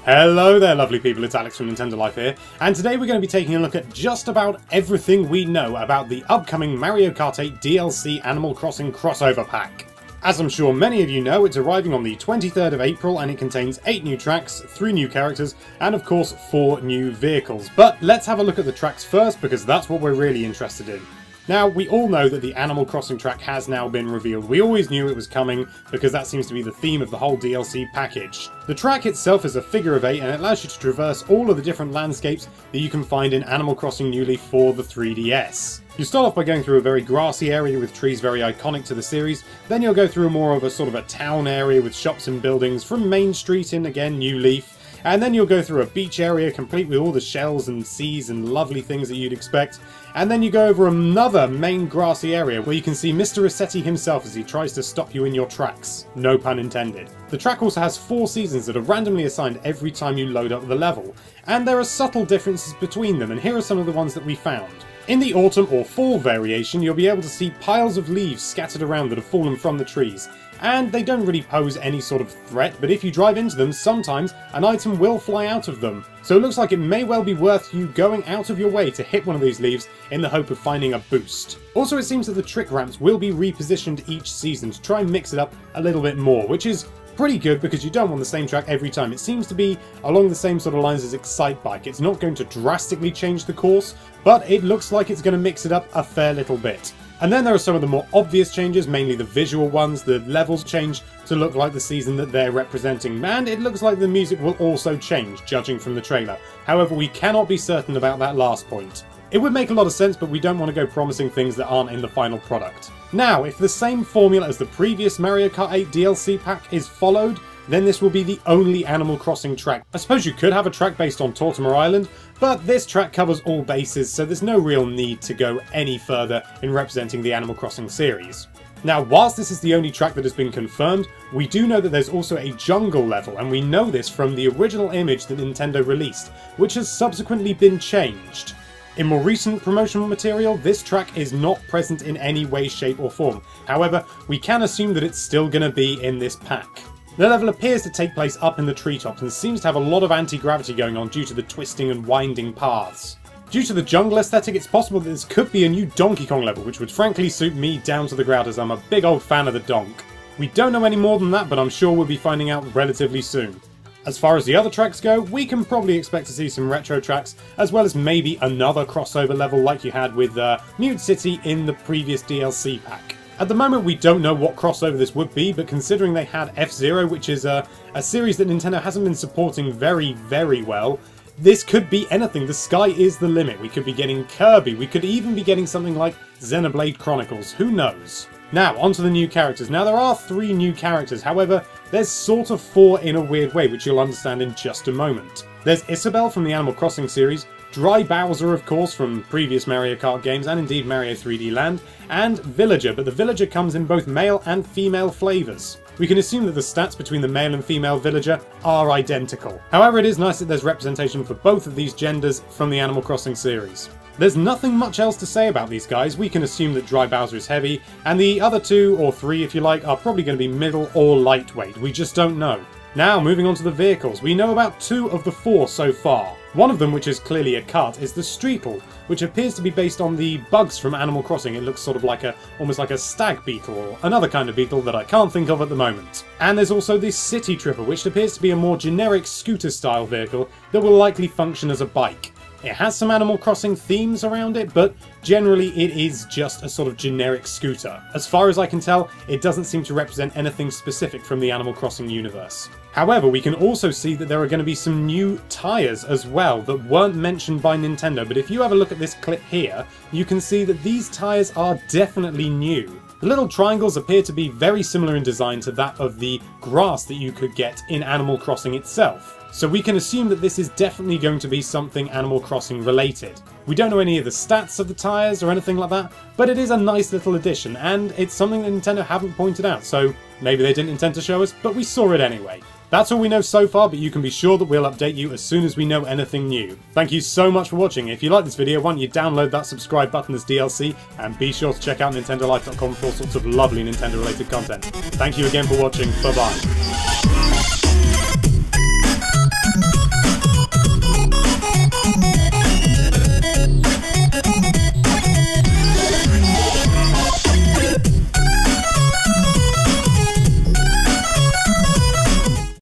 Hello there lovely people, it's Alex from Nintendo Life here, and today we're going to be taking a look at just about everything we know about the upcoming Mario Kart 8 DLC Animal Crossing crossover pack. As I'm sure many of you know, it's arriving on the 23rd of April and it contains 8 new tracks, 3 new characters, and of course 4 new vehicles. But let's have a look at the tracks first because that's what we're really interested in. Now, we all know that the Animal Crossing track has now been revealed. We always knew it was coming because that seems to be the theme of the whole DLC package. The track itself is a figure of 8 and it allows you to traverse all of the different landscapes that you can find in Animal Crossing New Leaf for the 3DS. You start off by going through a very grassy area with trees very iconic to the series, then you'll go through more of a sort of a town area with shops and buildings from Main Street in, again, New Leaf. And then you'll go through a beach area complete with all the shells and seas and lovely things that you'd expect. And then you go over another main grassy area where you can see Mr. Rossetti himself as he tries to stop you in your tracks. No pun intended. The track also has 4 seasons that are randomly assigned every time you load up the level. And there are subtle differences between them, and here are some of the ones that we found. In the autumn or fall variation, you'll be able to see piles of leaves scattered around that have fallen from the trees. And they don't really pose any sort of threat, but if you drive into them, sometimes an item will fly out of them. So it looks like it may well be worth you going out of your way to hit one of these leaves in the hope of finding a boost. Also, it seems that the trick ramps will be repositioned each season to try and mix it up a little bit more, which is pretty good because you don't want the same track every time. It seems to be along the same sort of lines as Excitebike. It's not going to drastically change the course, but it looks like it's going to mix it up a fair little bit. And then there are some of the more obvious changes, mainly the visual ones. The levels change to look like the season that they're representing, and it looks like the music will also change, judging from the trailer. However, we cannot be certain about that last point. It would make a lot of sense, but we don't want to go promising things that aren't in the final product. Now, if the same formula as the previous Mario Kart 8 DLC pack is followed, then this will be the only Animal Crossing track. I suppose you could have a track based on Tortimer Island, but this track covers all bases, so there's no real need to go any further in representing the Animal Crossing series. Now, whilst this is the only track that has been confirmed, we do know that there's also a jungle level, and we know this from the original image that Nintendo released, which has subsequently been changed. In more recent promotional material, this track is not present in any way, shape or form. However, we can assume that it's still going to be in this pack. The level appears to take place up in the treetops and seems to have a lot of anti-gravity going on due to the twisting and winding paths. Due to the jungle aesthetic, it's possible that this could be a new Donkey Kong level, which would frankly suit me down to the ground as I'm a big old fan of the Donk. We don't know any more than that, but I'm sure we'll be finding out relatively soon. As far as the other tracks go, we can probably expect to see some retro tracks, as well as maybe another crossover level like you had with Mute City in the previous DLC pack. At the moment we don't know what crossover this would be, but considering they had F-Zero, which is a series that Nintendo hasn't been supporting very well, this could be anything. The sky is the limit. We could be getting Kirby, we could even be getting something like Xenoblade Chronicles, who knows? Now, onto the new characters. Now, there are 3 new characters, however, there's sort of 4 in a weird way, which you'll understand in just a moment. There's Isabelle from the Animal Crossing series, Dry Bowser, of course, from previous Mario Kart games, and indeed Mario 3D Land, and Villager, but the Villager comes in both male and female flavours. We can assume that the stats between the male and female Villager are identical. However, it is nice that there's representation for both of these genders from the Animal Crossing series. There's nothing much else to say about these guys. We can assume that Dry Bowser is heavy, and the other 2, or 3 if you like, are probably going to be middle or lightweight. We just don't know. Now, moving on to the vehicles. We know about 2 of the 4 so far. One of them, which is clearly a cut, is the Streetle, which appears to be based on the bugs from Animal Crossing. It looks sort of like almost like a stag beetle, or another kind of beetle that I can't think of at the moment. And there's also the City Tripper, which appears to be a more generic scooter-style vehicle that will likely function as a bike. It has some Animal Crossing themes around it, but generally it is just a sort of generic scooter. As far as I can tell, it doesn't seem to represent anything specific from the Animal Crossing universe. However, we can also see that there are going to be some new tyres as well that weren't mentioned by Nintendo, but if you have a look at this clip here, you can see that these tyres are definitely new. The little triangles appear to be very similar in design to that of the grass that you could get in Animal Crossing itself. So we can assume that this is definitely going to be something Animal Crossing related. We don't know any of the stats of the tyres or anything like that, but it is a nice little addition, and it's something that Nintendo haven't pointed out, so maybe they didn't intend to show us, but we saw it anyway. That's all we know so far, but you can be sure that we'll update you as soon as we know anything new. Thank you so much for watching. If you like this video, why don't you download that subscribe button as DLC, and be sure to check out nintendolife.com for all sorts of lovely Nintendo related content. Thank you again for watching, bye bye.